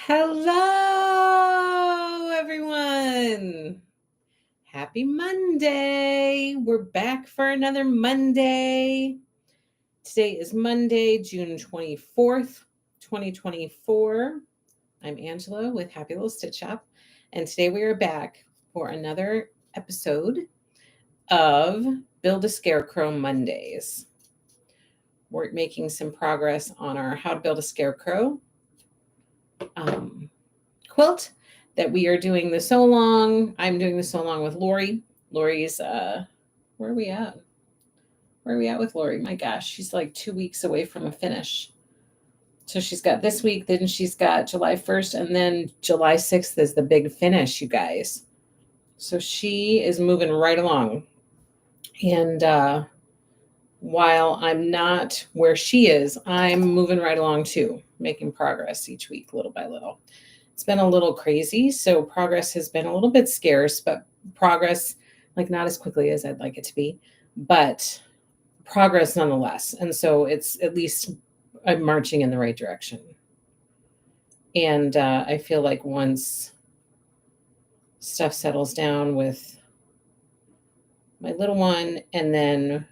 Hello, everyone. Happy Monday. We're back for another Monday. Today is Monday, June 24th, 2024. I'm Angela with Happy Little Stitch Shop, and today we are back for another episode of Build a Scarecrow Mondays. We're making some progress on our How to Build a Scarecrow quilt that we are doing the sew along. I'm doing the sew along with Lori. Lori's where are we at? Where are we at with Lori? My gosh, she's like 2 weeks away from a finish. So she's got this week, then she's got July 1st, and then July 6th is the big finish, you guys. So she is moving right along. And while I'm not where she is, I'm moving right along too, making progress each week, little by little. It's been a little crazy, so progress has been a little bit scarce, but progress, like not as quickly as I'd like it to be, but progress nonetheless. And so it's at least I'm marching in the right direction. And I feel like once stuff settles down with my little one, and then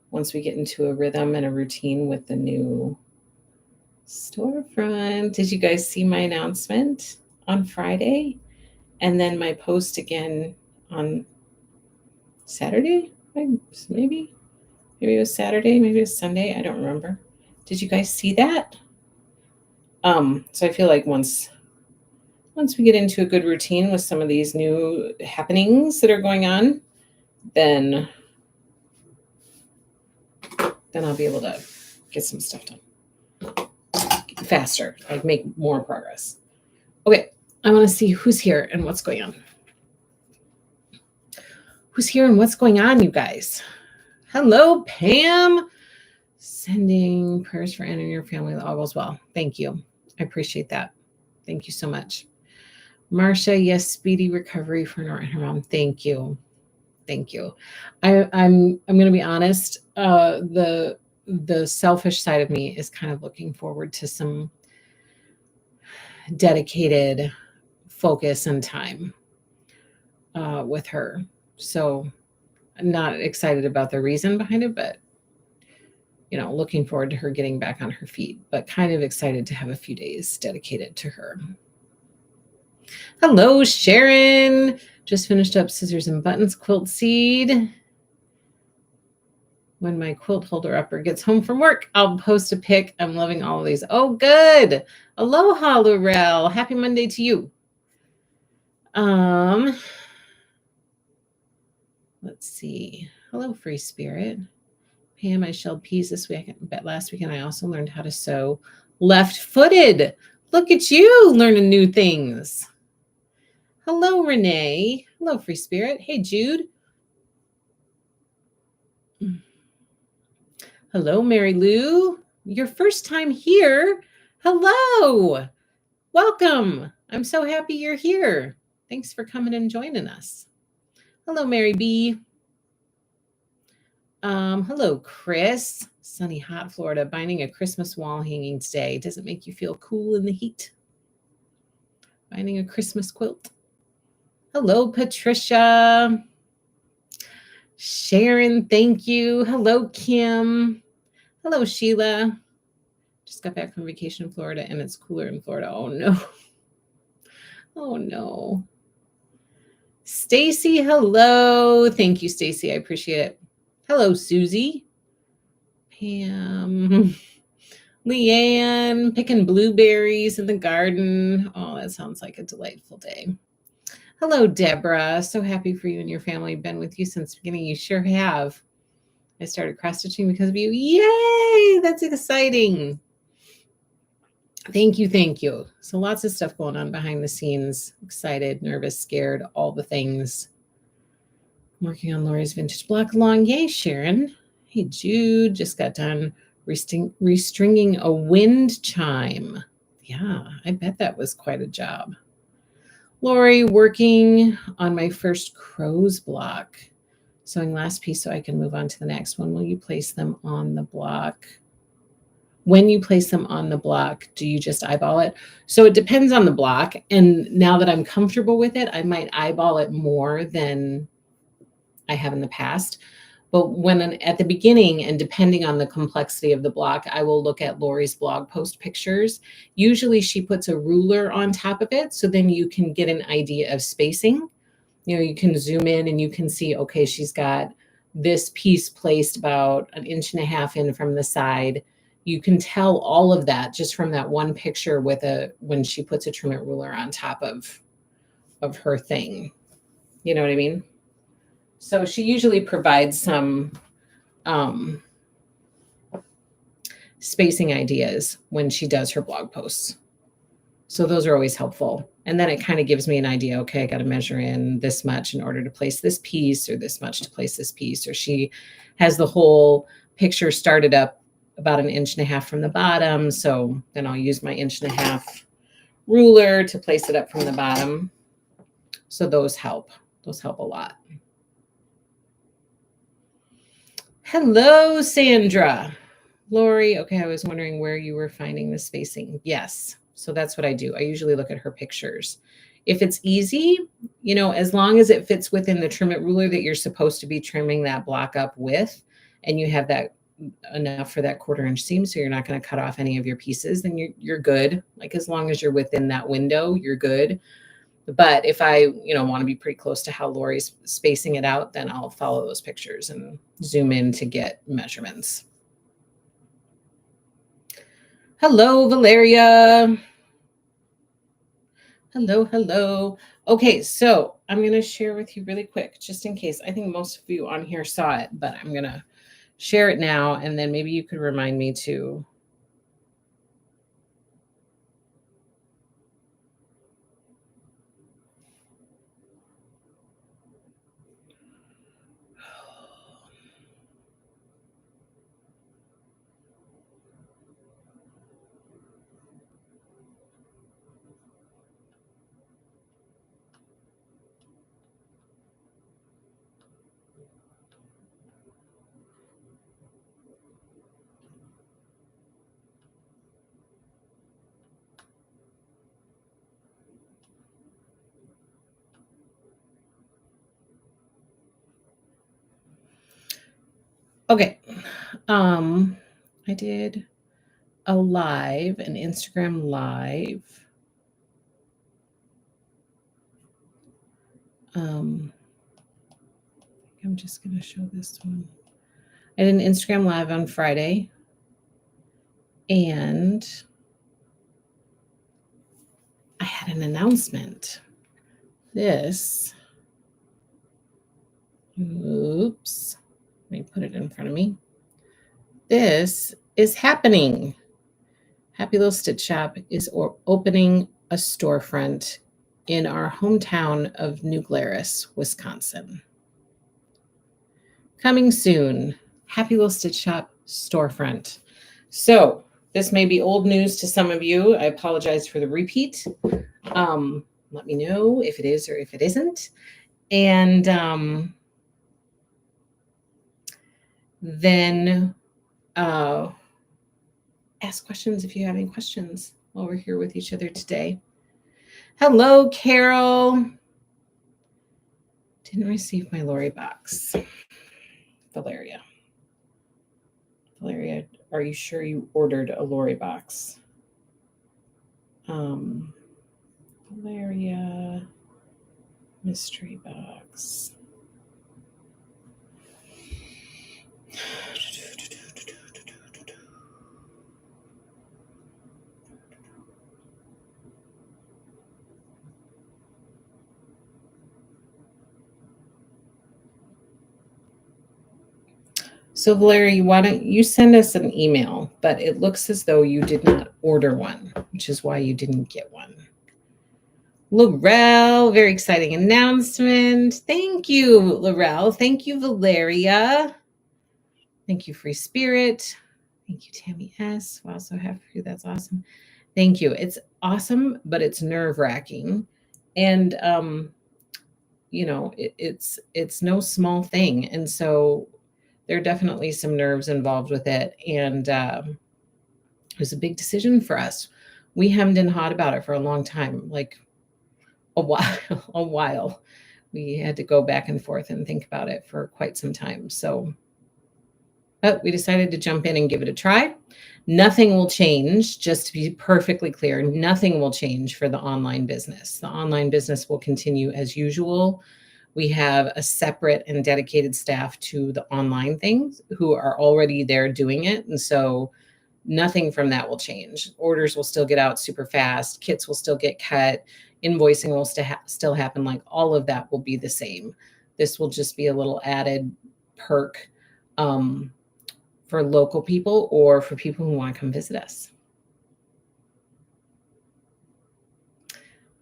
once we get into a rhythm and a routine with the new storefront. Did you guys see my announcement on Friday? And then my post again on Saturday? Maybe it was Saturday, maybe it was Sunday. I don't remember. Did you guys see that? So I feel like once we get into a good routine with some of these new happenings that are going on, then I'll be able to get some stuff done faster, like make more progress. Okay, I want to see who's here and what's going on. Who's here and what's going on, you guys? Hello, Pam. Sending prayers for Anne and your family that all goes well. Thank you. I appreciate that. Thank you so much. Marcia, yes, speedy recovery for Nora and her mom. Thank you. Thank you. I'm going to be honest. The selfish side of me is kind of looking forward to some dedicated focus and time with her. So I'm not excited about the reason behind it, but looking forward to her getting back on her feet, but kind of excited to have a few days dedicated to her. Hello, Sharon. Just finished up Scissors and Buttons quilt seed. When my quilt holder upper gets home from work, I'll post a pic. I'm loving all of these. Oh, good. Aloha, Laurel. Happy Monday to you. Let's see. Hello, Free Spirit. Pam, I shelled peas this week, but last weekend I also learned how to sew left-footed. Look at you learning new things. Hello, Renee. Hello, Free Spirit. Hey, Jude. Hello, Mary Lou. Your first time here. Hello. Welcome. I'm so happy you're here. Thanks for coming and joining us. Hello, Mary B. Hello, Chris. Sunny, hot Florida. Binding a Christmas wall hanging today. Does it make you feel cool in the heat? Binding a Christmas quilt. Hello, Patricia. Sharon, thank you. Hello, Kim. Hello, Sheila. Just got back from vacation in Florida and it's cooler in Florida. Oh, no. Oh, no. Stacy, hello. Thank you, Stacy. I appreciate it. Hello, Susie. Pam. Leanne, picking blueberries in the garden. Oh, that sounds like a delightful day. Hello, Deborah. So happy for you and your family. Been with you since the beginning. You sure have. I started cross-stitching because of you. Yay! That's exciting. Thank you. Thank you. So lots of stuff going on behind the scenes. Excited, nervous, scared, all the things. I'm working on Lori's vintage block along. Yay, Sharon. Hey, Jude. Just got done restringing a wind chime. Yeah, I bet that was quite a job. Lori, working on my first crow's block. Sewing last piece so I can move on to the next one. Will you place them on the block? When you place them on the block, do you just eyeball it? So it depends on the block. And now that I'm comfortable with it, I might eyeball it more than I have in the past. But at the beginning, and depending on the complexity of the block, I will look at Lori's blog post pictures. Usually she puts a ruler on top of it, so then you can get an idea of spacing. You can zoom in and you can see, okay, she's got this piece placed about 1.5 inches in from the side. You can tell all of that just from that one picture when she puts a trim it ruler on top of her thing. You know what I mean? So she usually provides some spacing ideas when she does her blog posts. So those are always helpful. And then it kind of gives me an idea, okay, I got to measure in this much in order to place this piece, or this much to place this piece. Or she has the whole picture started up about 1.5 inches from the bottom. So then I'll use my 1.5 inch ruler to place it up from the bottom. So those help. Those help a lot. Hello, Sandra. Lori, okay, I was wondering where you were finding the spacing. Yes. So that's what I do. I usually look at her pictures. If it's easy, as long as it fits within the trim it ruler that you're supposed to be trimming that block up with, and you have that enough for that 1/4 inch seam, so you're not going to cut off any of your pieces, then you're good. Like, as long as you're within that window, you're good. But if I, want to be pretty close to how Lori's spacing it out, then I'll follow those pictures and zoom in to get measurements. Hello, Valeria. Hello. Okay, so I'm going to share with you really quick, just in case. I think most of you on here saw it, but I'm going to share it now, and then maybe you could remind me to. Okay. I did an Instagram live. I'm just going to show this one. I did an Instagram live on Friday, and I had an announcement. Oops, let me put it in front of me. This is happening. Happy Little Stitch Shop is opening a storefront in our hometown of New Glarus, Wisconsin. Coming soon, Happy Little Stitch Shop storefront. So this may be old news to some of you. I apologize for the repeat. Let me know if it is or if it isn't. And then ask questions if you have any questions while we're here with each other today. Hello, Carol. Didn't receive my Lori box. Valeria, are you sure you ordered a Lori box? Valeria, mystery box. So Valeria, why don't you send us an email? But it looks as though you did not order one, which is why you didn't get one. Laurel, very exciting announcement. Thank you, Laurel. Thank you, Valeria. Thank you, Free Spirit. Thank you, Tammy S. Wow, so happy for you. That's awesome. Thank you. It's awesome, but it's nerve-wracking. And it's no small thing. And so there are definitely some nerves involved with it. And It was a big decision for us. We hemmed and hawed about it for a long time, like a while, a while. We had to go back and forth and think about it for quite some time. So, but we decided to jump in and give it a try. Nothing will change, just to be perfectly clear, nothing will change for the online business. The online business will continue as usual. We have a separate and dedicated staff to the online things who are already there doing it. And so nothing from that will change. Orders will still get out super fast. Kits will still get cut. Invoicing will still happen. Like all of that will be the same. This will just be a little added perk for local people or for people who want to come visit us.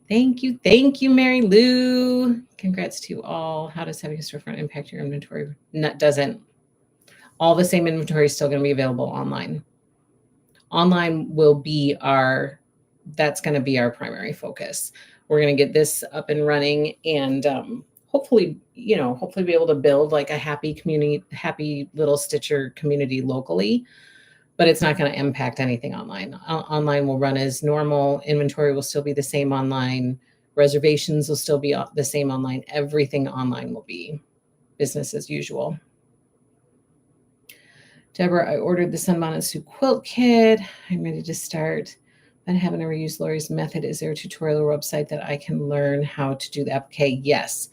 Thank you, Mary Lou. Congrats to you all. How does having a storefront impact your inventory? No, doesn't. All the same inventory is still going to be available online. Online will be that's going to be our primary focus. We're going to get this up and running and hopefully be able to build like a happy community, happy little Stitcher community locally, but it's not going to impact anything online. Online will run as normal. Inventory will still be the same online. Reservations will still be the same online. Everything online will be business as usual. Deborah, I ordered the Sunbonnet Sue quilt kit. I'm ready to start. I haven't ever used Lori's method. Is there a tutorial or website that I can learn how to do the applique? Yes.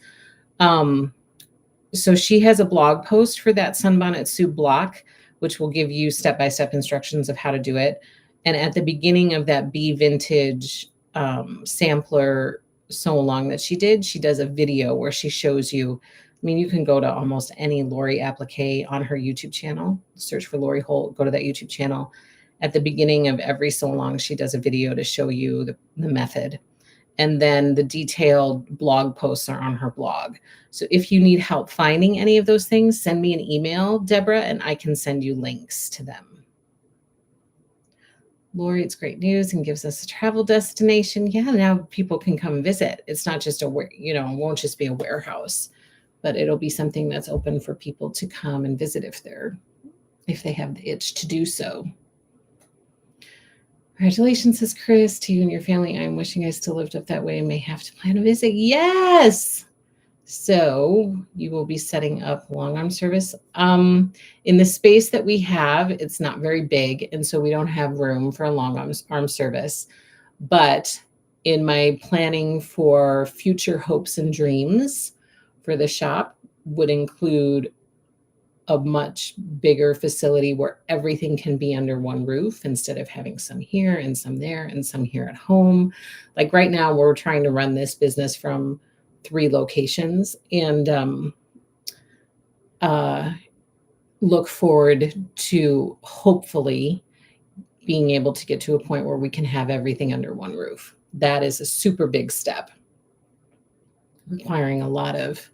So she has a blog post for that Sunbonnet Sue block, which will give you step-by-step instructions of how to do it. And at the beginning of that Bee Vintage sampler sew along that she did, she does a video where she shows you. I mean, you can go to almost any Lori applique on her YouTube channel, search for Lori Holt, go to that YouTube channel. At the beginning of every sew along, she does a video to show you the method. And then the detailed blog posts are on her blog. So if you need help finding any of those things, send me an email, Deborah, and I can send you links to them. Lori, it's great news and gives us a travel destination. Yeah, now people can come visit. It's not just it won't just be a warehouse, but it'll be something that's open for people to come and visit if they have the itch to do so. Congratulations, says Chris, to you and your family. I'm wishing I still lived up that way and may have to plan a visit. Yes. So you will be setting up long arm service. In the space that we have, it's not very big. And so we don't have room for a long arm service. But in my planning for future hopes and dreams for the shop would include a much bigger facility where everything can be under one roof instead of having some here and some there and some here at home. Like right now, we're trying to run this business from 3 locations and look forward to hopefully being able to get to a point where we can have everything under one roof. That is a super big step, requiring a lot of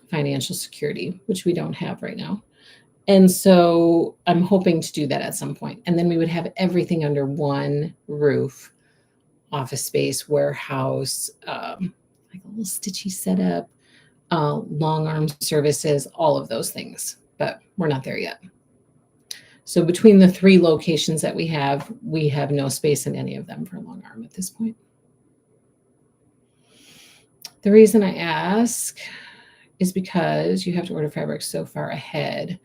financial security, which we don't have right now. And so I'm hoping to do that at some point. And then we would have everything under one roof, office space, warehouse, like a little stitchy setup, long arm services, all of those things. But we're not there yet. So between the 3 locations that we have no space in any of them for long arm at this point. The reason I ask is because you have to order fabric so far ahead.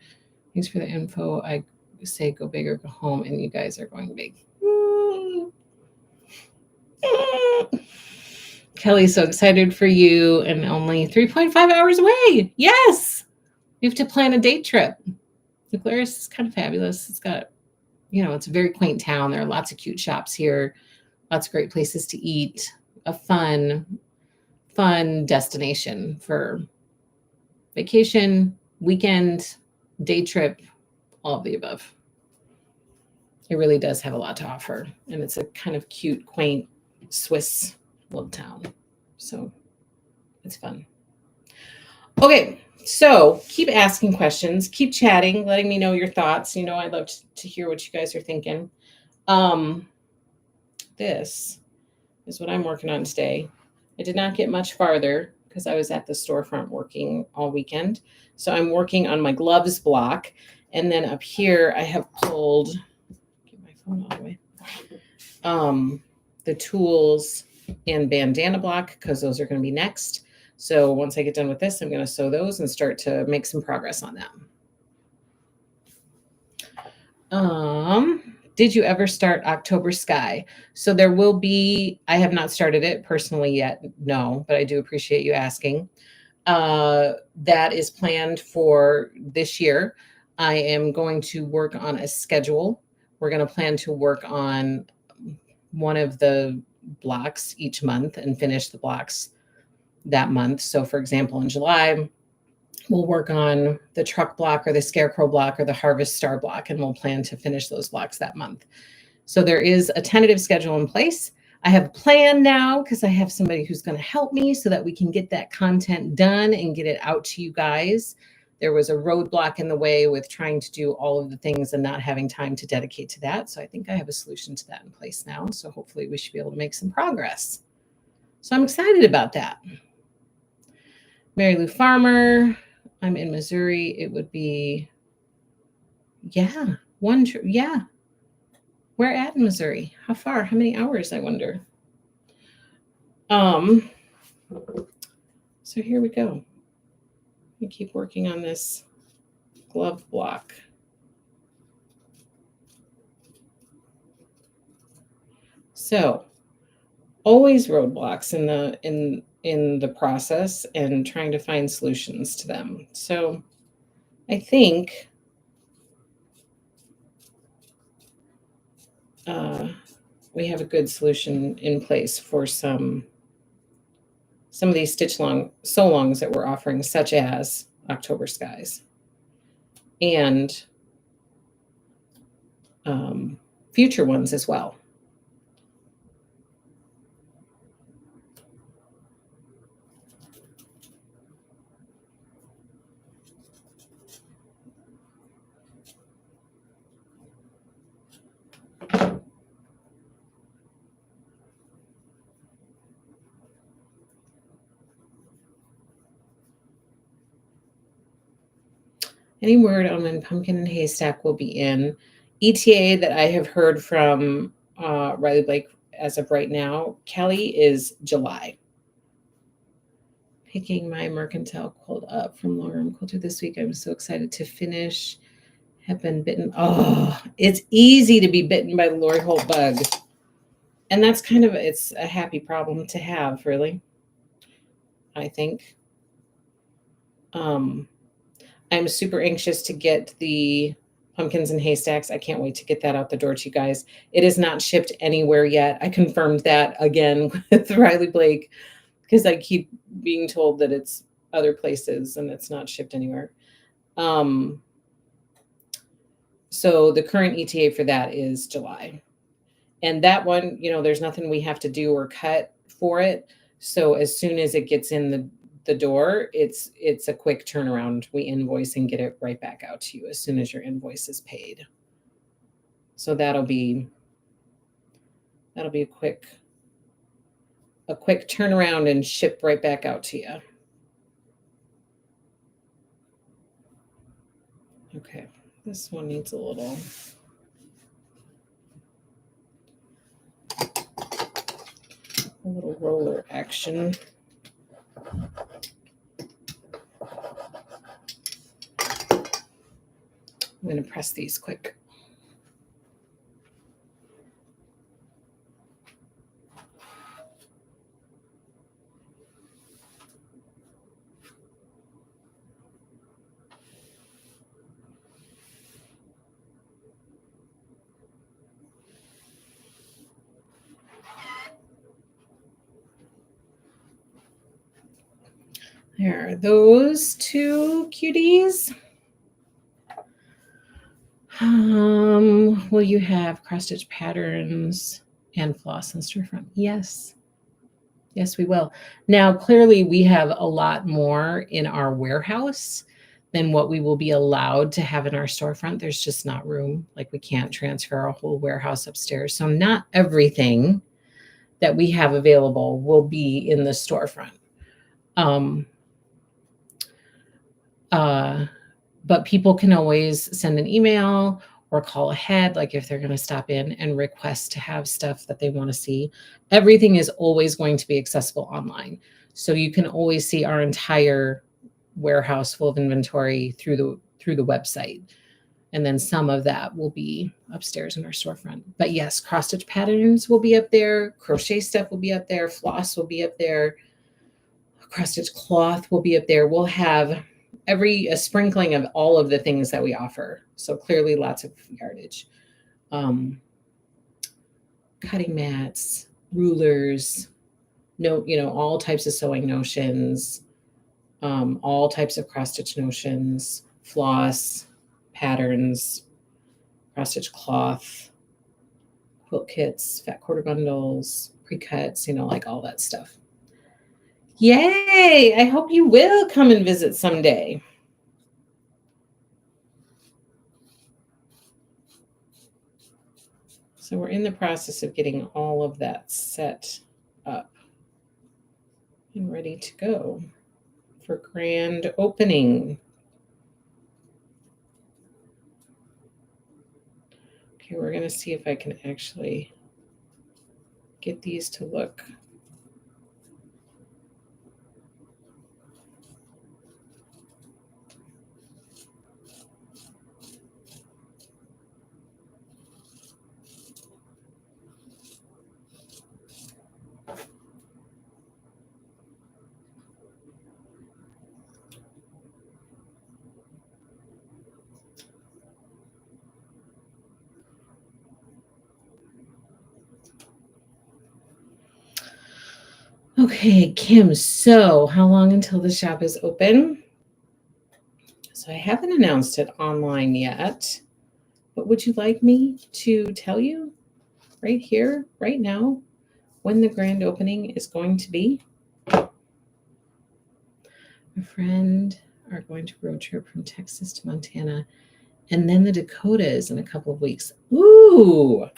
Thanks for the info. I say go big or go home, and you guys are going big. Kelly's so excited for you and only 3.5 hours away. Yes. You have to plan a date trip. The Glarus is kind of fabulous. It's got, it's a very quaint town. There are lots of cute shops here, lots of great places to eat, a fun destination for vacation, weekend, day trip, all of the above. It really does have a lot to offer. And it's a kind of cute, quaint Swiss little town. So it's fun. Okay, so keep asking questions, keep chatting, letting me know your thoughts. I love to hear what you guys are thinking. This is what I'm working on today. I did not get much farther because I was at the storefront working all weekend. So I'm working on my gloves block. And then up here, I have pulled, get my phone all the way, the tools and bandana block, because those are going to be next. So once I get done with this, I'm going to sew those and start to make some progress on them. Did you ever start October Sky? So there will be, I have not started it personally yet, no, but I do appreciate you asking. That is planned for this year. I am going to work on a schedule. We're going to plan to work on one of the blocks each month and finish the blocks that month. So for example, in July, we'll work on the truck block or the Scarecrow block or the Harvest Star block, and we'll plan to finish those blocks that month. So there is a tentative schedule in place. I have a plan now because I have somebody who's going to help me so that we can get that content done and get it out to you guys. There was a roadblock in the way with trying to do all of the things and not having time to dedicate to that. So I think I have a solution to that in place now. So hopefully we should be able to make some progress. So I'm excited about that. Mary Lou Farmer, I'm in Missouri. It would be, yeah, yeah. Where at in Missouri? How far? How many hours, I wonder? So here we go. We keep working on this glove block. So always roadblocks in the process and trying to find solutions to them. So I think we have a good solution in place for some of these sew longs that we're offering, such as October Skies and future ones as well. Any word on when Pumpkin and Haystack will be in? ETA that I have heard from Riley Blake as of right now, Kelly, is July. Picking my Mercantile quilt up from Long Arm Quilter this week. I'm so excited to finish. Have been bitten. Oh, it's easy to be bitten by the Lori Holt bug. And that's it's a happy problem to have, really, I think. I'm super anxious to get the pumpkins and haystacks. I can't wait to get that out the door to you guys. It is not shipped anywhere yet. I confirmed that again with Riley Blake because I keep being told that it's other places and it's not shipped anywhere. So the current ETA for that is July. And that one, there's nothing we have to do or cut for it. So as soon as it gets in the door, it's a quick turnaround. We invoice and get it right back out to you as soon as your invoice is paid. So that'll be a quick turnaround and ship right back out to you. Okay, this one needs a little roller action. I'm going to press these quick. There are those two cuties. Will you have cross-stitch patterns and floss and storefront? Yes. Yes, we will. Now, clearly, we have a lot more in our warehouse than what we will be allowed to have in our storefront. There's just not room. Like, we can't transfer our whole warehouse upstairs. So not everything that we have available will be in the storefront. But people can always send an email or call ahead, like if they're going to stop in and request to have stuff that they want to see. Everything is always going to be accessible online. So you can always see our entire warehouse full of inventory through the website. And then some of that will be upstairs in our storefront. But yes, cross stitch patterns will be up there. Crochet stuff will be up there. Floss will be up there. Cross stitch cloth will be up there. We'll have a sprinkling of all of the things that we offer. So clearly lots of yardage. Cutting mats, rulers, all types of sewing notions, all types of cross stitch notions, floss, patterns, cross stitch cloth, quilt kits, fat quarter bundles, pre-cuts, like all that stuff. Yay! I hope you will come and visit someday. So we're in the process of getting all of that set up and ready to go for grand opening. Okay, we're going to see if I can actually get these to look. Okay, Kim, so how long until the shop is open? So I haven't announced it online yet, but would you like me to tell you right here, right now, when the grand opening is going to be? A friend are going to road trip from Texas to Montana, and then the Dakotas in a couple of weeks. Ooh,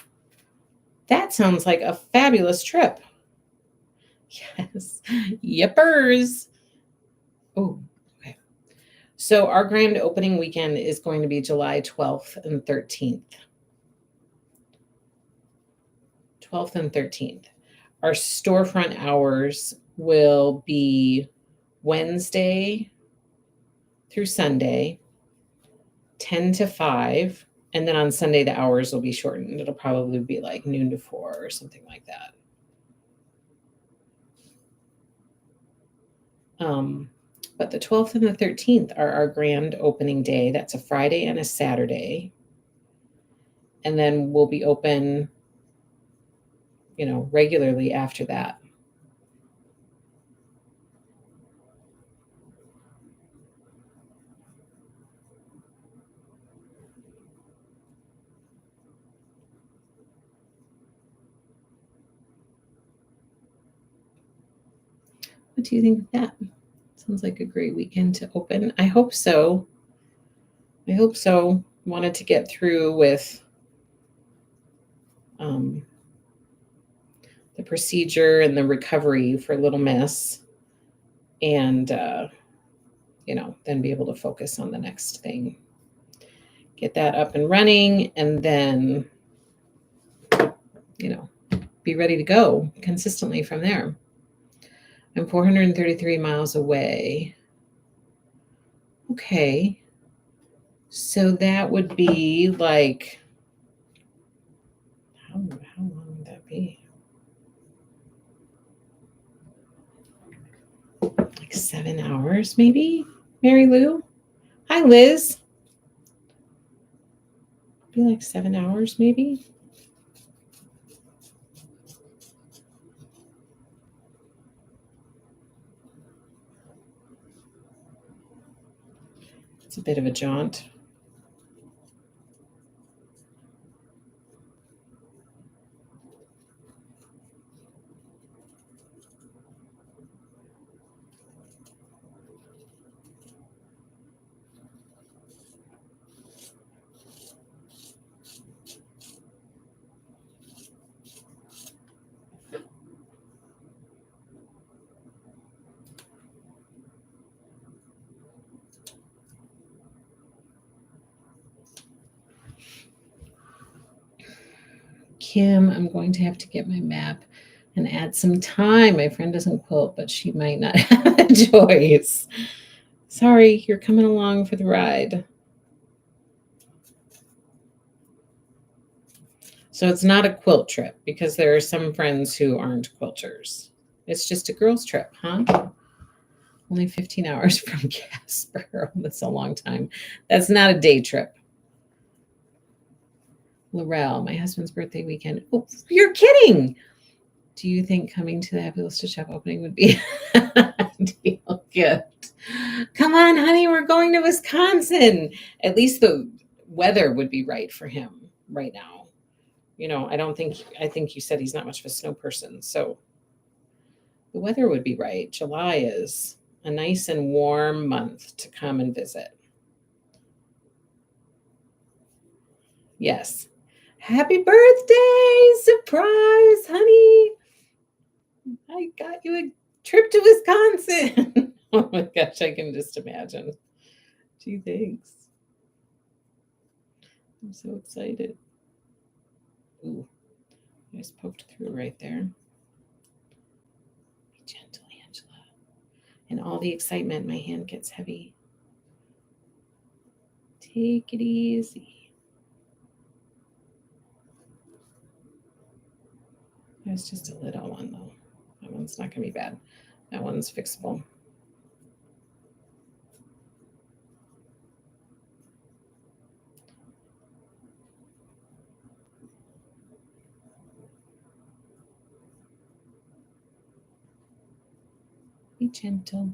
that sounds like a fabulous trip. Yes, yippers. Oh, okay. So our grand opening weekend is going to be July 12th and 13th. 12th and 13th. Our storefront hours will be Wednesday through Sunday, 10 to 5. And then on Sunday, the hours will be shortened. It'll probably be like noon to 4 or something like that. But the 12th and the 13th are our grand opening day. That's a Friday and a Saturday. And then we'll be open, regularly after that. What do you think of that? Sounds like a great weekend to open. I hope so. Wanted to get through with the procedure and the recovery for Little Miss, and then be able to focus on the next thing. Get that up and running, and then be ready to go consistently from there. I'm 433 miles away. Okay. So that would be like, how long would that be? Like 7 hours, maybe? Mary Lou? Hi, Liz. Be like 7 hours, maybe? It's a bit of a jaunt. Kim, I'm going to have to get my map and add some time. My friend doesn't quilt, but she might not have a choice. Sorry, you're coming along for the ride. So it's not a quilt trip because there are some friends who aren't quilters. It's just a girls' trip, huh? Only 15 hours from Casper. That's a long time. That's not a day trip. Laurel, my husband's birthday weekend. Oh, you're kidding. Do you think coming to the Happy Little Stitch Shop opening would be an ideal gift? Come on, honey, we're going to Wisconsin. At least the weather would be right for him right now. You know, I think you said he's not much of a snow person. So the weather would be right. July is a nice and warm month to come and visit. Yes. Happy birthday! Surprise, honey. I got you a trip to Wisconsin. Oh my gosh, I can just imagine. Gee, thanks. I'm so excited. Ooh, I just poked through right there. Be gentle, Angela. In all the excitement, my hand gets heavy. Take it easy. There's just a little one, though. That one's not going to be bad. That one's fixable. Be gentle.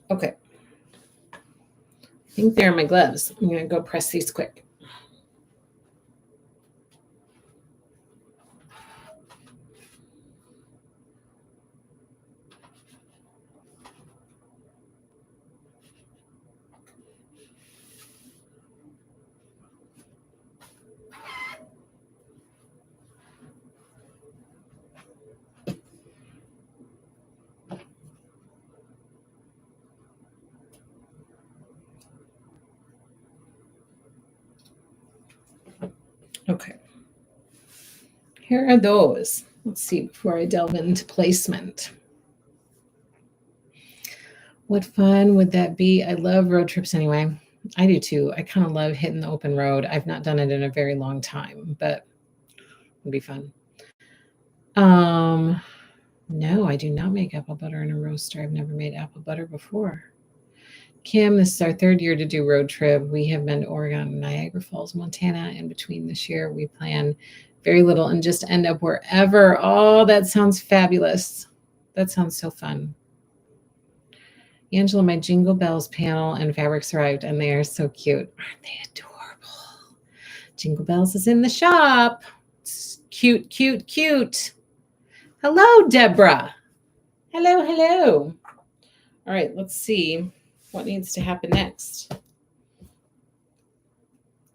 Okay. I think they're my gloves. I'm going to go press these quick. Okay. Here are those. Let's see before I delve into placement. What fun would that be? I love road trips anyway. I do too. I kind of love hitting the open road. I've not done it in a very long time, but it'd be fun. No, I do not make apple butter in a roaster. I've never made apple butter before. Kim, this is our third year to do road trip. We have been to Oregon, Niagara Falls, Montana, and between this year we plan very little and just end up wherever. Oh, that sounds fabulous. That sounds so fun. Angela, my Jingle Bells panel and fabrics arrived, and they are so cute. Aren't they adorable? Jingle Bells is in the shop. It's cute, cute, cute. Hello, Deborah. Hello, hello. All right, let's see what needs to happen next.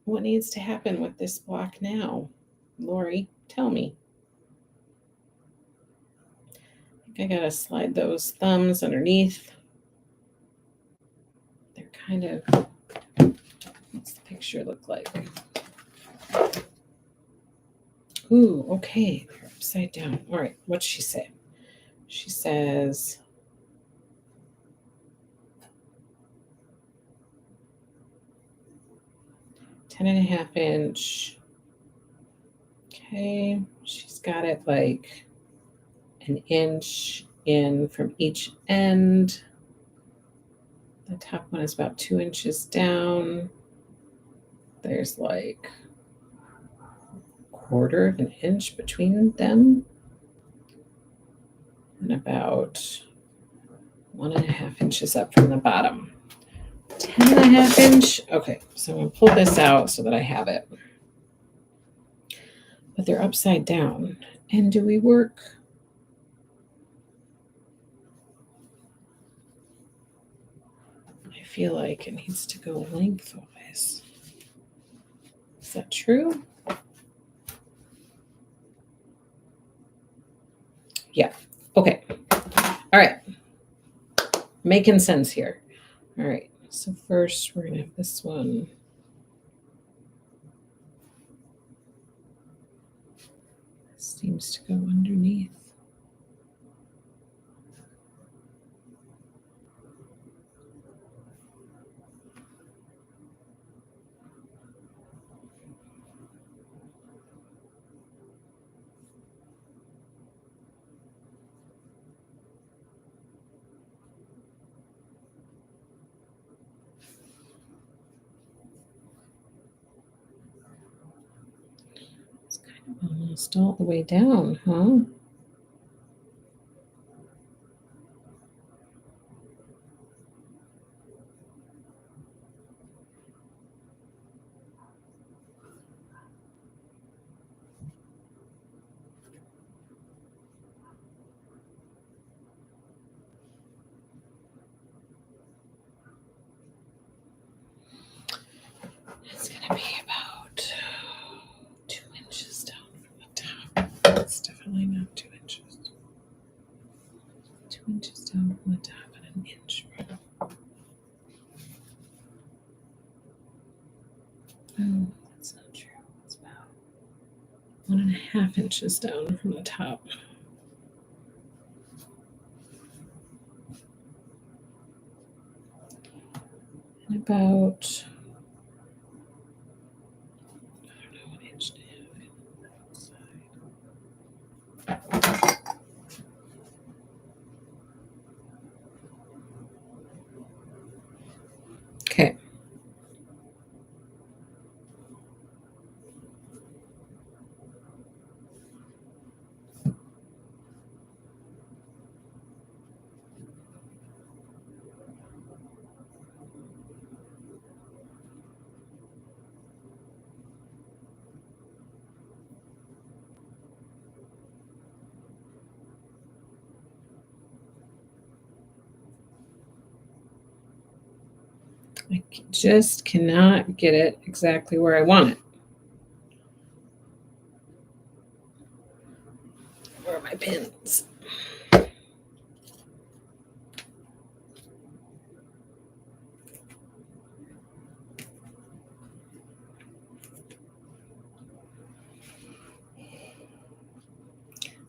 What needs to happen with this block now? Lori, tell me. I think I gotta slide those thumbs underneath. They're kind of, what's the picture look like? Ooh, okay, they're upside down. All right, what'd she say? She says, ten and a half inch. Okay, she's got it like an inch in from each end. The top one is about 2 inches down. There's like a quarter of an inch between them. And about 1.5 inches up from the bottom. 10.5 inch. Okay, so I'm gonna pull this out so that I have it. But they're upside down. And do we work? I feel like it needs to go lengthwise. Is that true? Yeah. Okay. All right. Making sense here. All right. So first we're going to have this one. This seems to go underneath. It's kind of almost all the way down, huh? It's going to be about 2 inches down from the top. It's definitely not 2 inches. 2 inches down from the top and 1 inch from. Oh, that's not true. It's about 1.5 inches down from the top. And about, I don't know, 1.5 inches. Okay. I just cannot get it exactly where I want it. Where are my pins?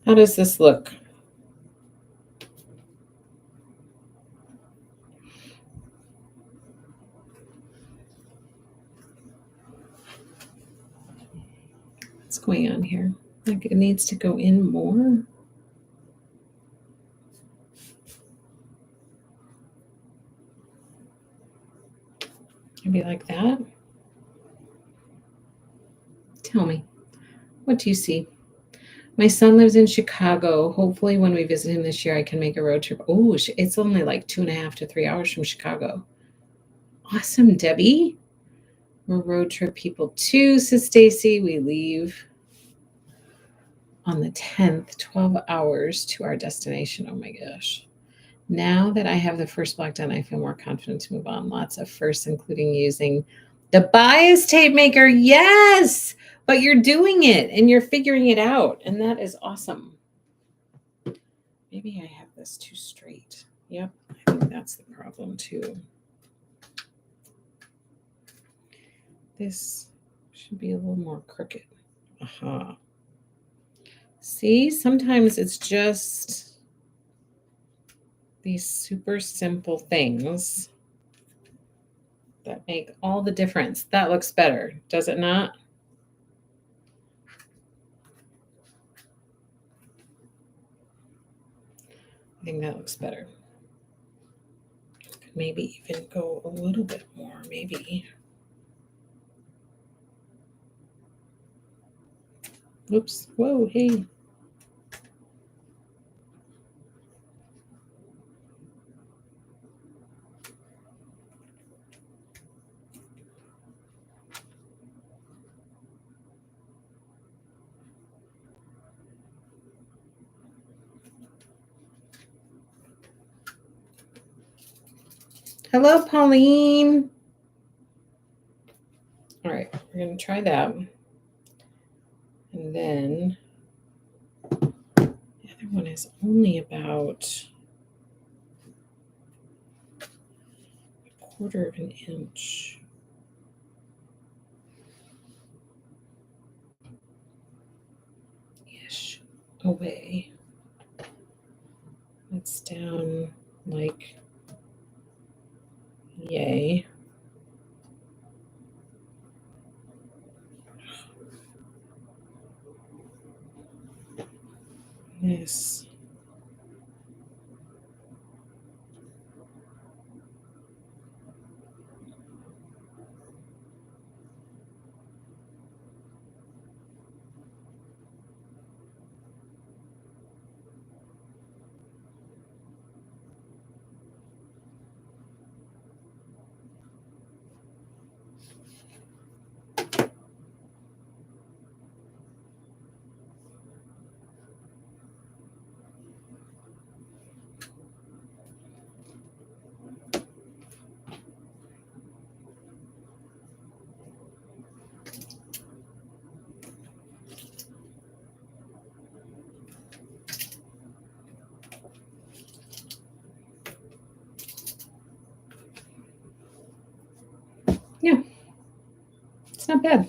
How does this look? What's going on here? Like it needs to go in more. Maybe like that. Tell me, what do you see? My son lives in Chicago. Hopefully, when we visit him this year, I can make a road trip. Oh, it's only like 2.5 to 3 hours from Chicago. Awesome, Debbie. We're road trip people too, says Stacy. We leave on the 10th, 12 hours to our destination. Oh my gosh. Now that I have the first block done, I feel more confident to move on. Lots of firsts, including using the bias tape maker. Yes, but you're doing it and you're figuring it out. And that is awesome. Maybe I have this too straight. Yep, I think that's the problem too. This should be a little more crooked. Aha. See, sometimes it's just these super simple things that make all the difference. That looks better, does it not? I think that looks better. Could maybe even go a little bit more, maybe. Oops, whoa, hey. Hello, Pauline. All right, we're going to try that. And then the other one is only about a quarter of an inch. Ish away. It's down like yay. This. Yeah, it's not bad.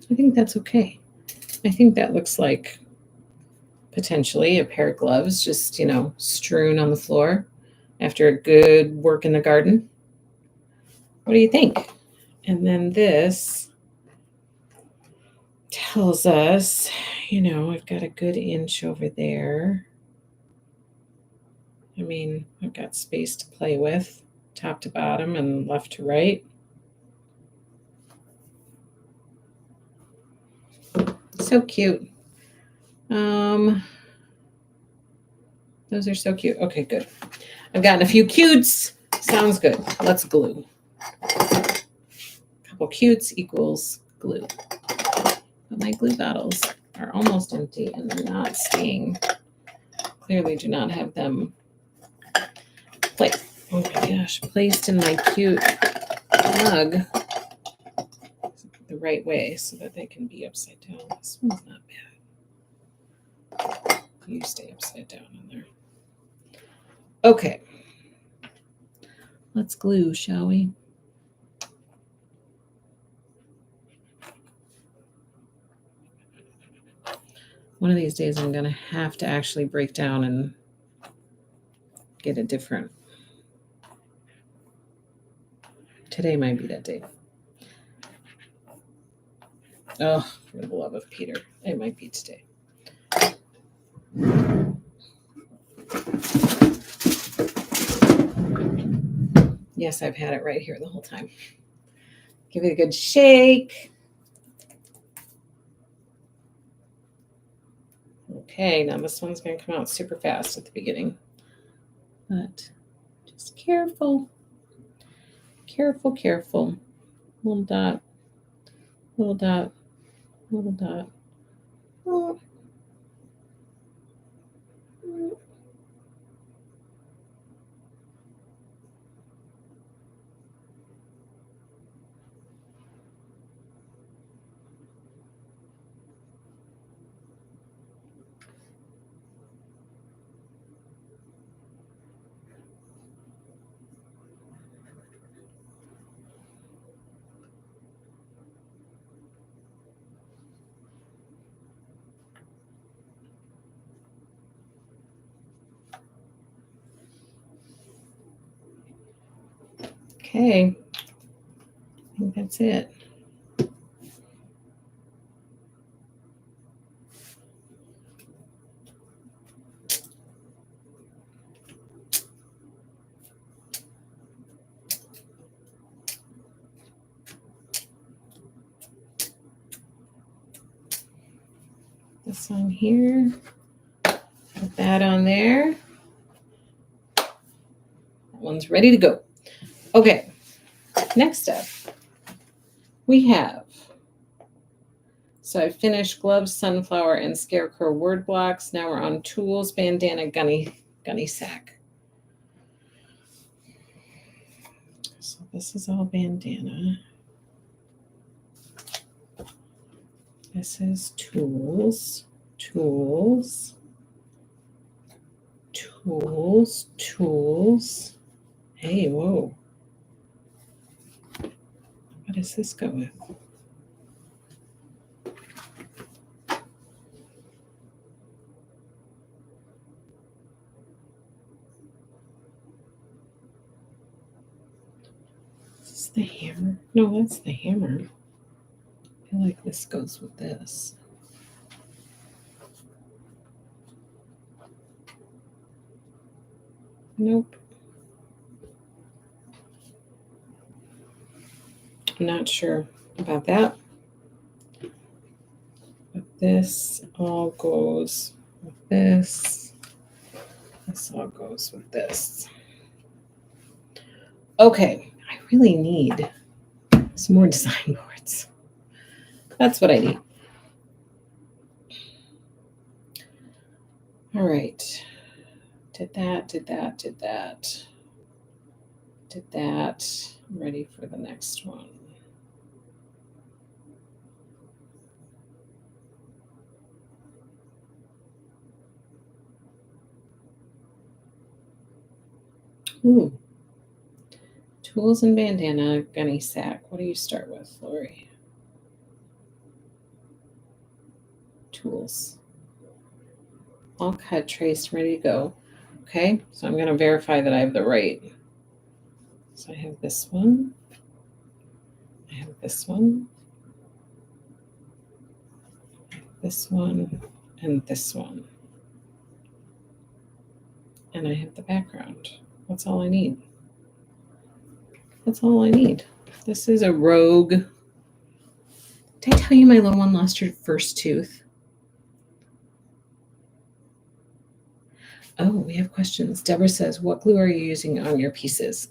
I think that's okay. I think that looks like potentially a pair of gloves just, strewn on the floor after a good work in the garden. What do you think? And then this tells us, I've got a good inch over there. I mean, I've got space to play with, top to bottom and left to right. So cute. Those are so cute. Okay, good. I've gotten a few cutes. Sounds good. Let's glue. A couple cutes equals glue. But my glue bottles are almost empty and they're not staying. Clearly do not have them placed. Oh my gosh, placed in my cute mug the right way so that they can be upside down. This one's not bad. You stay upside down in there. Okay. Let's glue, shall we? One of these days I'm going to have to actually break down and get a different. Today might be that day. Oh, for the love of Peter. It might be today. Yes, I've had it right here the whole time. Give it a good shake. Okay, now this one's going to come out super fast at the beginning. But just careful. Careful, careful. Little dot. Little dot. Little dot. Oh. Okay, I think that's it. This on here, put that on there. That one's ready to go. Okay, next up, we have, so I finished gloves, sunflower, and scarecrow word blocks. Now we're on tools, bandana, gunny sack. So this is all bandana. This is tools, tools, tools, tools. Hey, whoa. What does this go with? Is this the hammer? No, that's the hammer. I feel like this goes with this. Nope. I'm not sure about that. But this all goes with this. This all goes with this. Okay, I really need some more design boards. That's what I need. All right. Did that, did that, did that. Did that. I'm ready for the next one. Ooh. Tools and bandana, gunny sack. What do you start with, Lori? Tools. All cut, traced, ready to go. Okay, so I'm going to verify that I have the right. So I have this one. I have this one. This one and this one. And I have the background. That's all I need. That's all I need. This is a Rogue. Did I tell you my little one lost her first tooth? Oh, we have questions. Deborah says, what glue are you using on your pieces?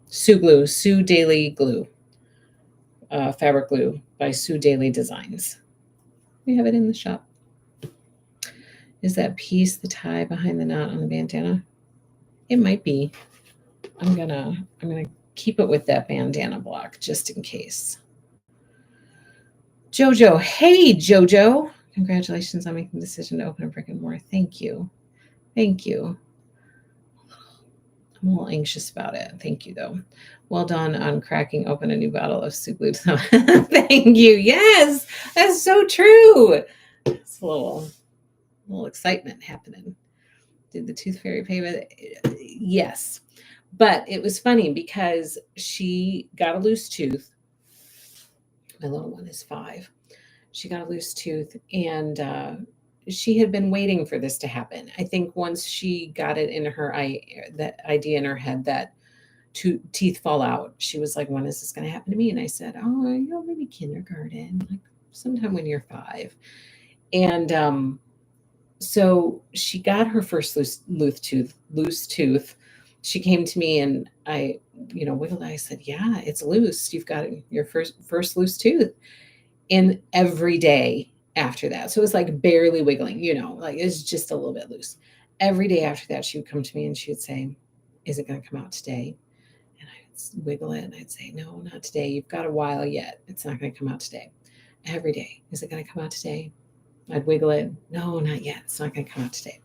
Sue Glue, Sue Daily Glue. Fabric glue by Sue Daily Designs. We have it in the shop. Is that piece the tie behind the knot on the bandana? It might be. I'm gonna keep it with that bandana block just in case. Jojo, hey Jojo. Congratulations on making the decision to open a brick and mortar. Thank you. Thank you. I'm a little anxious about it. Thank you, though. Well done on cracking open a new bottle of soup glue. Thank you. Yes, that's so true. It's a little excitement happening. Did the tooth fairy pay with it? Yes. But it was funny because she got a loose tooth. My little one is 5. She got a loose tooth, and she had been waiting for this to happen. I think once she got it in her that idea in her head that teeth fall out, she was like, when is this going to happen to me? And I said, oh, maybe kindergarten, like sometime when you're 5. And so she got her first loose tooth. She came to me and I, wiggled. I said, yeah, it's loose. You've got your first loose tooth. And every day after that, so it was like barely wiggling, like it's just a little bit loose. Every day after that, she would come to me and she would say, is it going to come out today? And I'd wiggle it and I'd say, no, not today. You've got a while yet. It's not going to come out today. Every day. Is it going to come out today? I'd wiggle it. No, not yet. It's not going to come out today.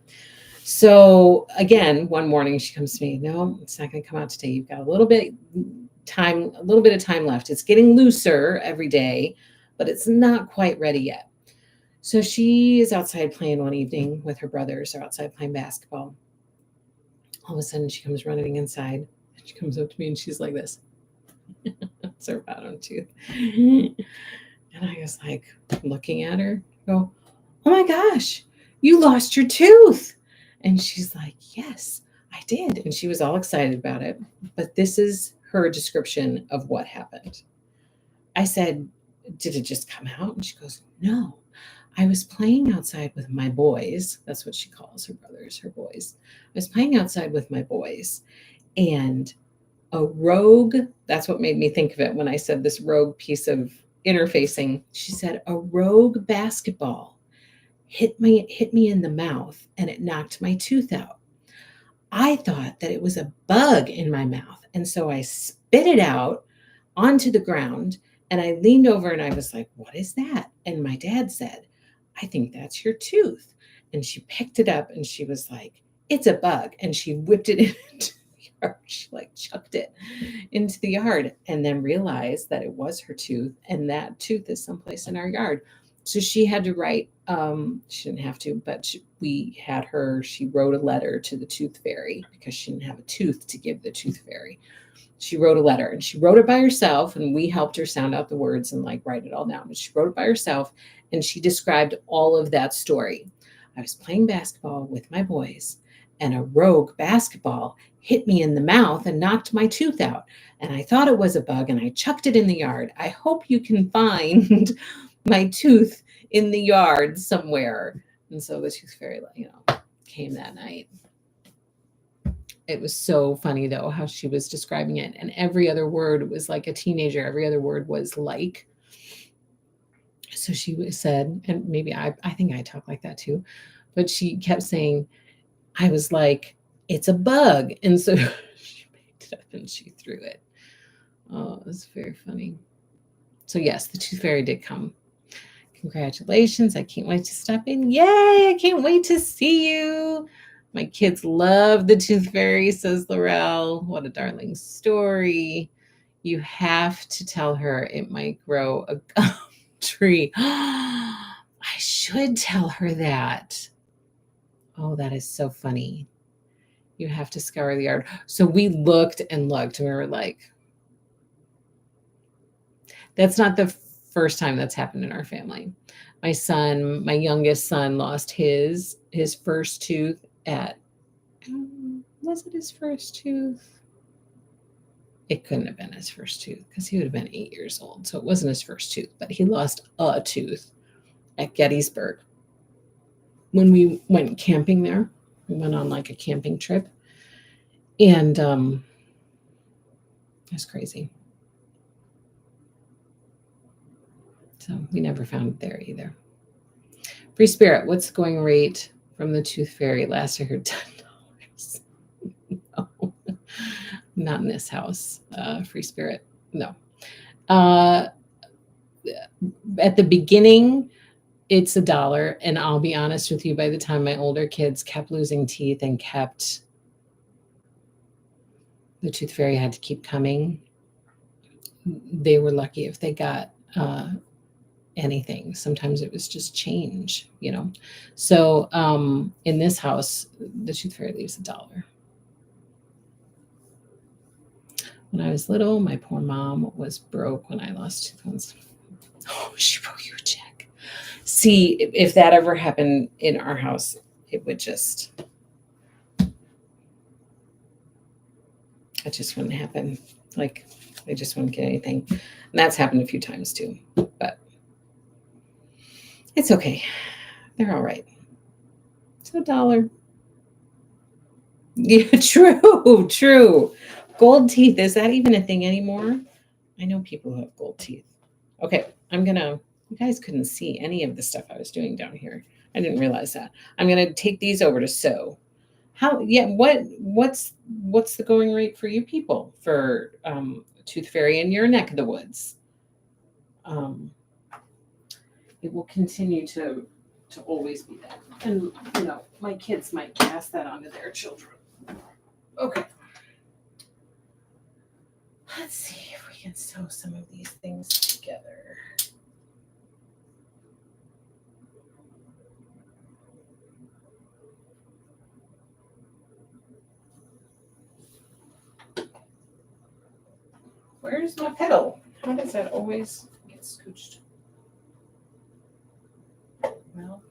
So again, one morning she comes to me, no, it's not going to come out today. You've got a little bit of time left. It's getting looser every day, but it's not quite ready yet. So she is outside playing one evening with her brothers. They're outside playing basketball. All of a sudden she comes running inside and she comes up to me and she's like this. It's her bottom tooth. And I was like looking at her, go, oh my gosh, you lost your tooth. And she's like, yes, I did. And she was all excited about it. But this is her description of what happened. I said, did it just come out? And she goes, no, I was playing outside with my boys. That's what she calls her brothers, her boys. I was playing outside with my boys, and a rogue, that's what made me think of it when I said this rogue piece of interfacing. She said, a rogue basketball hit me in the mouth and it knocked my tooth out. I thought that it was a bug in my mouth. And so I spit it out onto the ground And I leaned over and I was like, what is that? And my dad said, I think that's your tooth. And she picked it up and she was like, it's a bug. And she whipped it into the yard. She like chucked it into the yard and then realized that it was her tooth. And that tooth is someplace in our yard. So she had to write, she didn't have to, but she wrote a letter to the tooth fairy because she didn't have a tooth to give the tooth fairy. She wrote a letter and she wrote it by herself, and we helped her sound out the words and like write it all down. But she wrote it by herself and she described all of that story. I was playing basketball with my boys and a rogue basketball hit me in the mouth and knocked my tooth out. And I thought it was a bug and I chucked it in the yard. I hope you can find my tooth in the yard somewhere. And so the tooth fairy, came that night. It was so funny, though, how she was describing it. And every other word was like a teenager. Every other word was like. So she said, and maybe I think I talk like that too, but she kept saying, I was like, it's a bug. And so she picked it up and she threw it. Oh, it was very funny. So yes, the tooth fairy did come. Congratulations. I can't wait to stop in. Yay, I can't wait to see you. My kids love the tooth fairy, says Laurel. What a darling story. You have to tell her it might grow a gum tree. I should tell her that. Oh, that is so funny. You have to scour the yard. So we looked and looked and we were like, that's not the first time that's happened in our family. My youngest son lost his first tooth at, was it his first tooth? It couldn't have been his first tooth because he would have been 8 years old. So it wasn't his first tooth, but he lost a tooth at Gettysburg. When we went camping there, we went on like a camping trip. And that's crazy. So we never found it there either. Free Spirit, what's the going rate from the tooth fairy? Last I heard $10. No, not in this house. Free Spirit, no. At the beginning, it's $1. And I'll be honest with you, by the time my older kids kept losing teeth and the tooth fairy had to keep coming, they were lucky if they got anything. Sometimes it was just change, So in this house, the tooth fairy leaves $1. When I was little, my poor mom was broke when I lost tooth once. Oh, she wrote you a check. See, if that ever happened in our house, it just wouldn't happen. Like, I just wouldn't get anything. And that's happened a few times too, but it's okay. They're all right. It's $1. Yeah, true. Gold teeth, is that even a thing anymore? I know people who have gold teeth. Okay, you guys couldn't see any of the stuff I was doing down here. I didn't realize that. I'm gonna take these over to sew. What's the going rate for you people for tooth fairy in your neck of the woods? It will continue to always be that. And my kids might pass that on to their children. Okay. Let's see if we can sew some of these things together. Where's my pedal? How does that always get scooched? Well.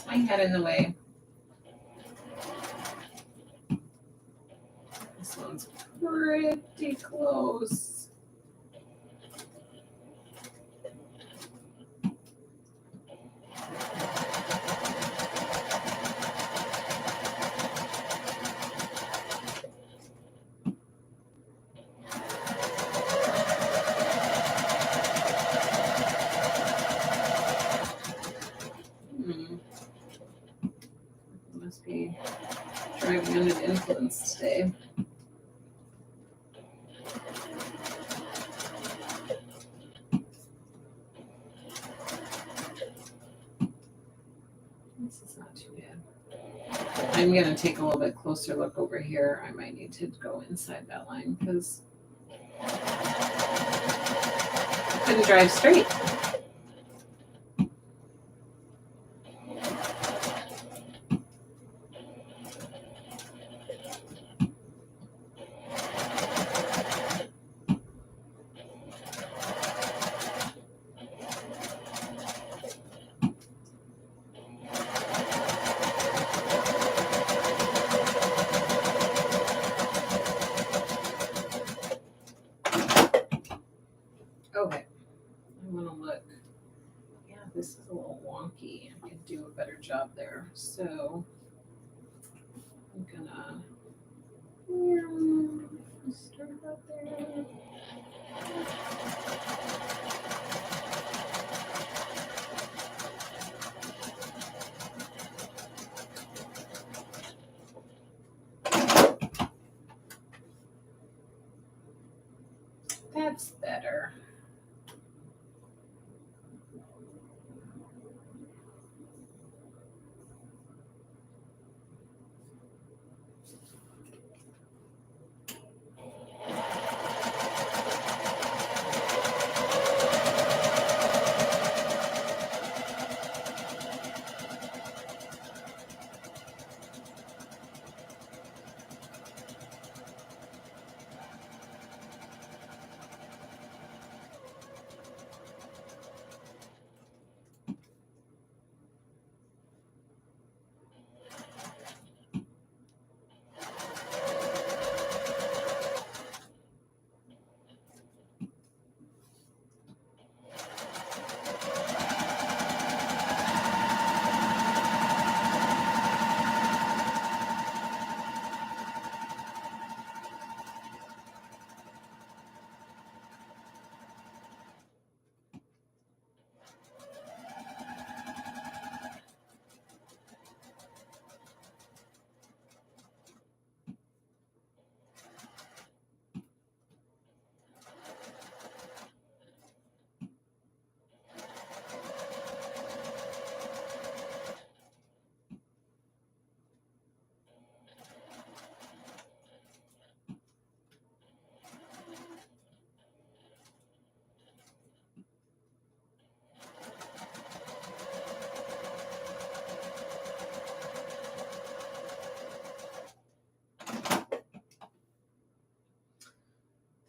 My head in the way. This one's pretty close. Must be driving under the influence today. This is not too bad. I'm going to take a little bit closer look over here. I might need to go inside that line because I couldn't drive straight. Okay, I want to look. Yeah, this is a little wonky. I could do a better job there. So I'm gonna start out there. That's better.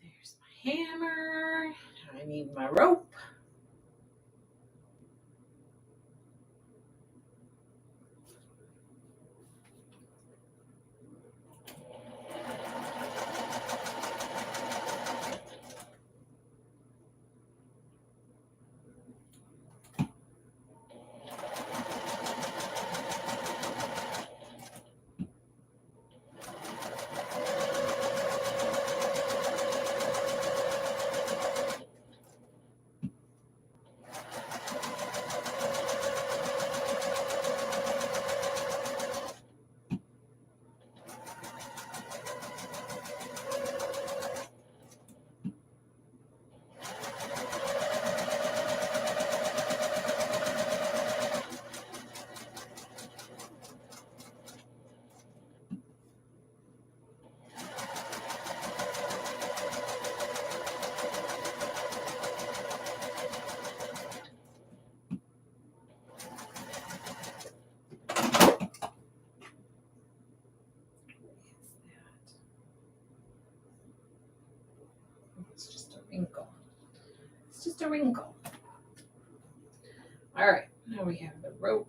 There's my hammer. I need my rope. It's just a wrinkle. It's just a wrinkle. All right, now we have the rope.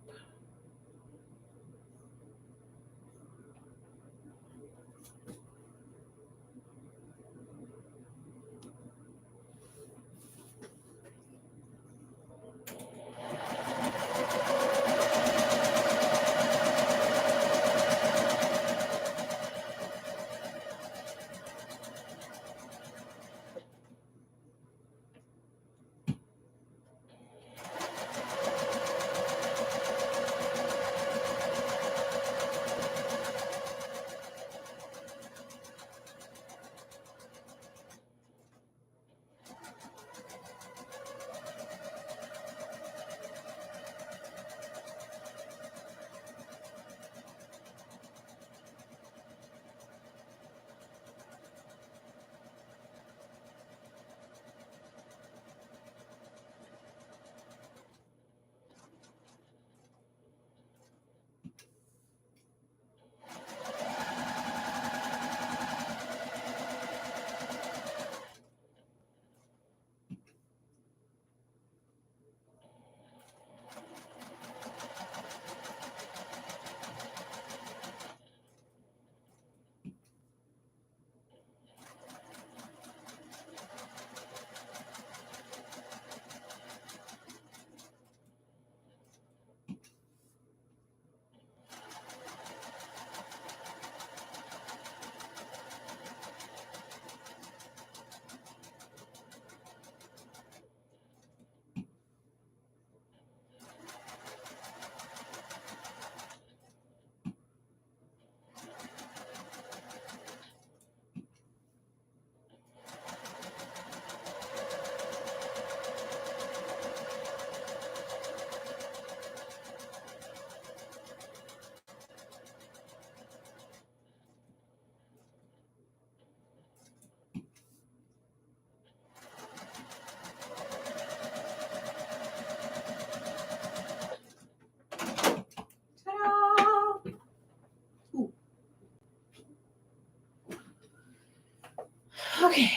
Okay.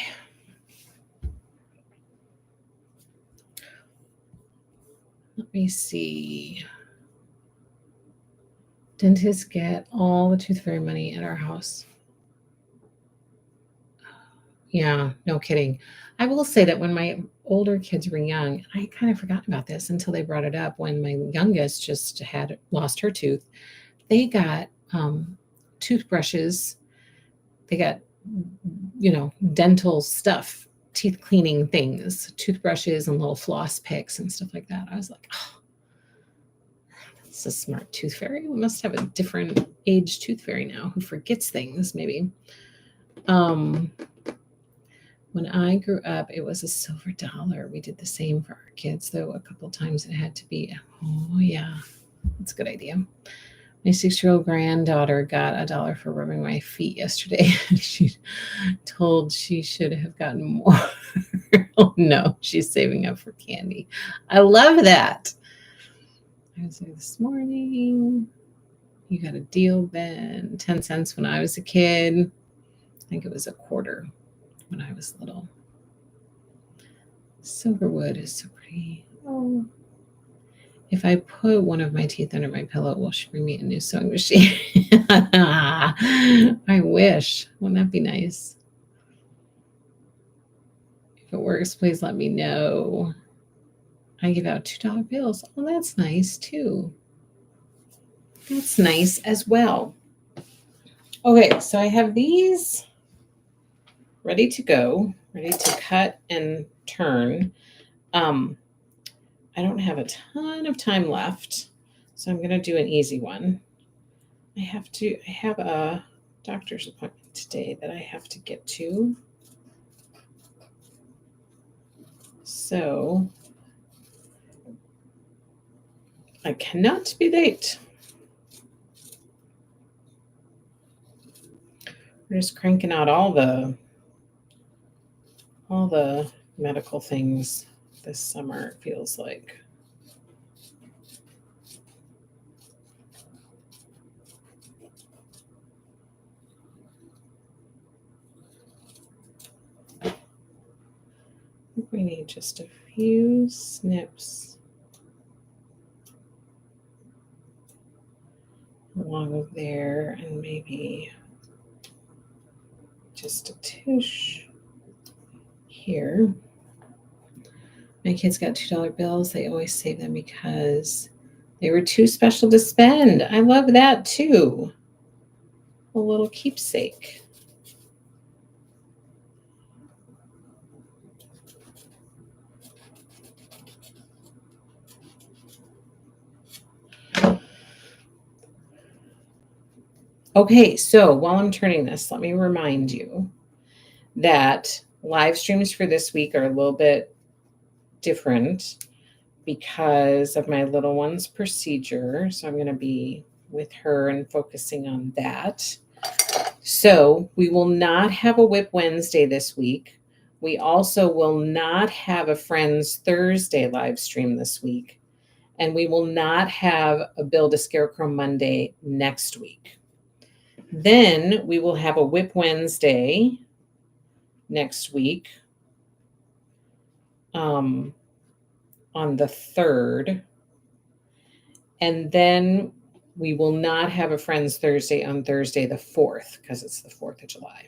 Let me see. Dentists get all the tooth fairy money at our house. Yeah, no kidding. I will say that when my older kids were young, I kind of forgot about this until they brought it up. When my youngest just had lost her tooth, they got toothbrushes. They got, dental stuff, teeth cleaning things, toothbrushes and little floss picks and stuff like that. I was like, oh, it's a smart tooth fairy. We must have a different age tooth fairy now who forgets things, maybe. When I grew up, it was a silver dollar. We did the same for our kids, though a couple times it had to be, oh, yeah, that's a good idea. My 6-year-old granddaughter got $1 for rubbing my feet yesterday. She told she should have gotten more. Oh, no, she's saving up for candy. I love that. I was there this morning. You got a deal, Ben. 10 cents when I was a kid. I think it was a quarter when I was little. Silverwood is so pretty. Oh. If I put one of my teeth under my pillow, will she bring me a new sewing machine? I wish. Wouldn't that be nice? If it works, please let me know. I give out $2 bills. Oh, that's nice too. That's nice as well. Okay, so I have these ready to go, ready to cut and turn. I don't have a ton of time left, so I'm going to do an easy one. I have a doctor's appointment today that I have to get to. So I cannot be late. We're just cranking out all the medical things this summer, it feels like. I think we need just a few snips along there and maybe just a tush here. My kids got $2 bills. They always save them because they were too special to spend. I love that too. A little keepsake. Okay, so while I'm turning this, let me remind you that live streams for this week are a little bit different because of my little one's procedure. So I'm going to be with her and focusing on that. So we will not have a Whip Wednesday this week. We also will not have a Friends Thursday live stream this week. And we will not have a Build a Scarecrow Monday next week. Then we will have a Whip Wednesday next week on the 3rd. And then we will not have a Friends Thursday on Thursday the 4th because it's the 4th of July.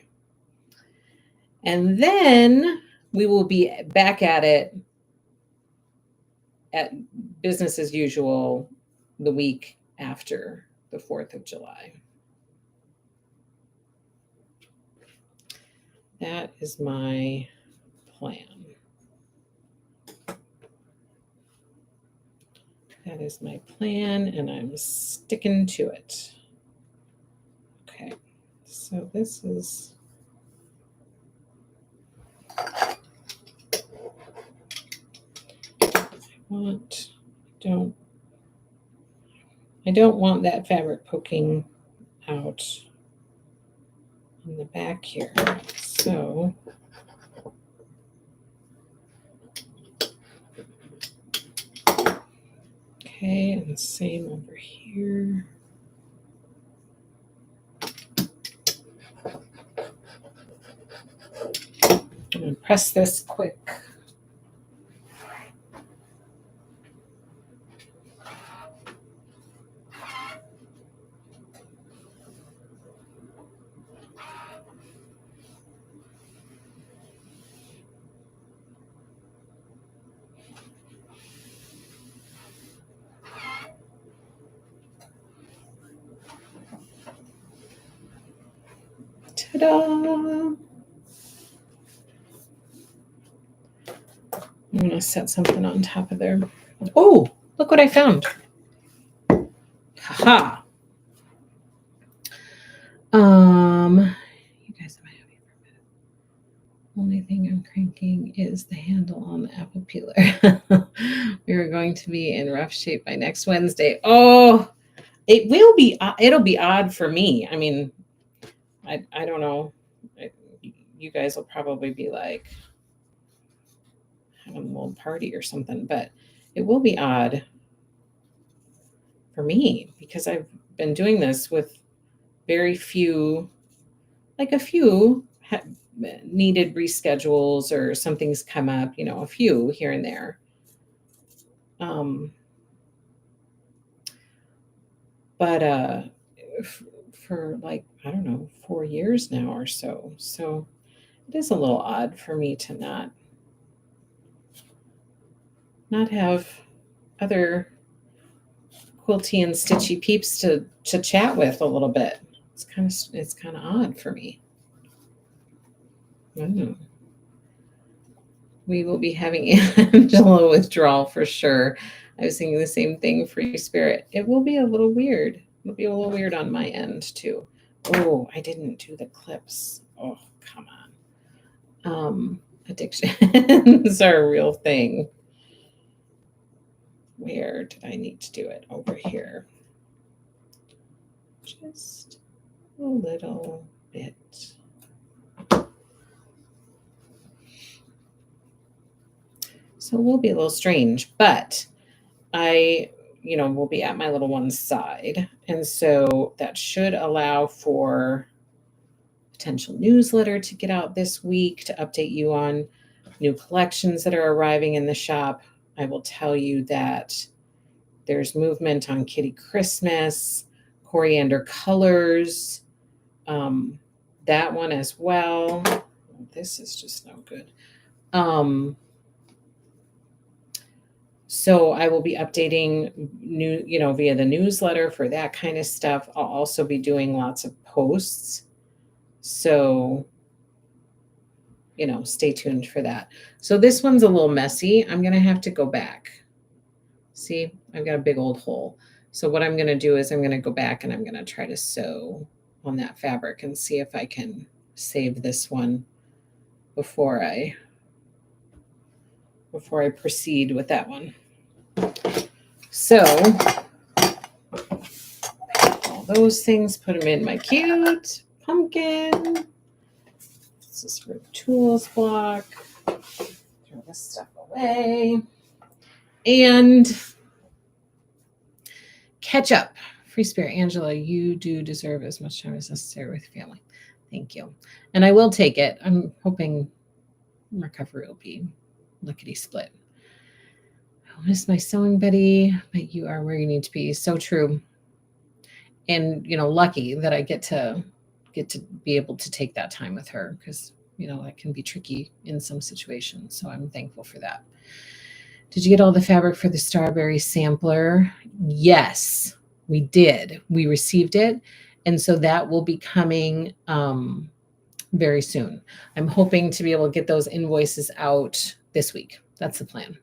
And then we will be back at it at business as usual the week after the 4th of July. That is my plan. That is my plan, and I'm sticking to it. Okay, so this is... I don't want that fabric poking out in the back here. So okay, and the same over here. going to press this quick. Ta-da! I'm going to set something on top of there. Oh, look what I found. Ha-ha. You guys might have me for a minute. Only thing I'm cranking is the handle on the apple peeler. We are going to be in rough shape by next Wednesday. Oh, it'll be odd for me. I mean, I don't know. You guys will probably be like having a little party or something, but it will be odd for me because I've been doing this with very few, like a few needed reschedules or something's come up, a few here and there. But for like, I don't know, 4 years now or so. So it is a little odd for me to not have other quilty and stitchy peeps to chat with a little bit. It's kind of odd for me. I don't know. We will be having Angela withdrawal for sure. I was thinking the same thing for you, Spirit. It will be a little weird. It'll be a little weird on my end too. Oh, I didn't do the clips. Oh, come on. Addictions are a real thing. Where did I need to do it? Over here. Just a little bit. So it will be a little strange, but I, will be at my little one's side. And so that should allow for potential newsletter to get out this week to update you on new collections that are arriving in the shop. I will tell you that there's movement on Kitty Christmas, Coriander Colors, that one as well. This is just no good. So I will be updating via the newsletter for that kind of stuff. I'll also be doing lots of posts. So, stay tuned for that. So this one's a little messy. I'm going to have to go back. See, I've got a big old hole. So what I'm going to do is I'm going to go back and I'm going to try to sew on that fabric and see if I can save this one before I proceed with that one. So all those things, put them in my cute pumpkin. This is for the tools block. Throw this stuff away. And catch up. Free Spirit, Angela, you do deserve as much time as necessary with your family. Thank you. And I will take it. I'm hoping recovery will be lickety split. I miss my sewing buddy, but you are where you need to be. So true. And, lucky that I get to be able to take that time with her because, that can be tricky in some situations. So I'm thankful for that. Did you get all the fabric for the strawberry sampler? Yes, we did. We received it. And so that will be coming very soon. I'm hoping to be able to get those invoices out this week. That's the plan.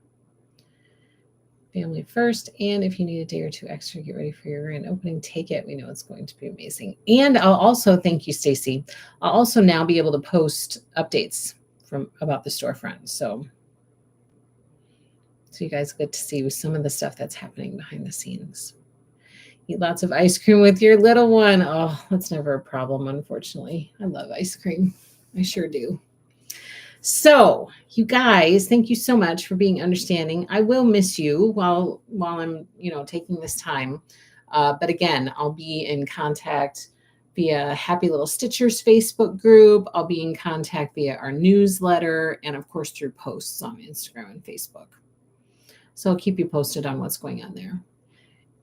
Family first. And if you need a day or two extra, get ready for your grand opening. Take it. We know it's going to be amazing. And I'll also, thank you, Stacy. I'll also now be able to post updates about the storefront. So you guys get to see some of the stuff that's happening behind the scenes. Eat lots of ice cream with your little one. Oh, that's never a problem, unfortunately. I love ice cream. I sure do. So, you guys, thank you so much for being understanding. I will miss you while I'm, taking this time. But again, I'll be in contact via Happy Little Stitchers Facebook group. I'll be in contact via our newsletter and, of course, through posts on Instagram and Facebook. So I'll keep you posted on what's going on there.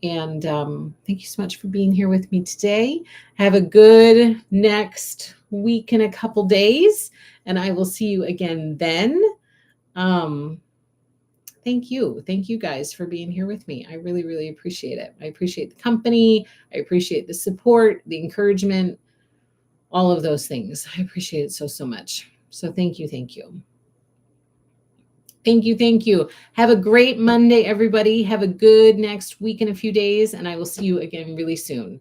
And thank you so much for being here with me today. Have a good next week and a couple days, and I will see you again then. Thank you. Thank you guys for being here with me. I really, really appreciate it. I appreciate the company. I appreciate the support, the encouragement, all of those things. I appreciate it so, so much. So thank you. Thank you. Thank you. Thank you. Have a great Monday, everybody. Have a good next week and a few days, and I will see you again really soon.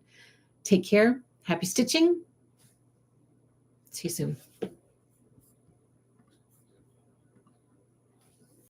Take care. Happy stitching. See you soon.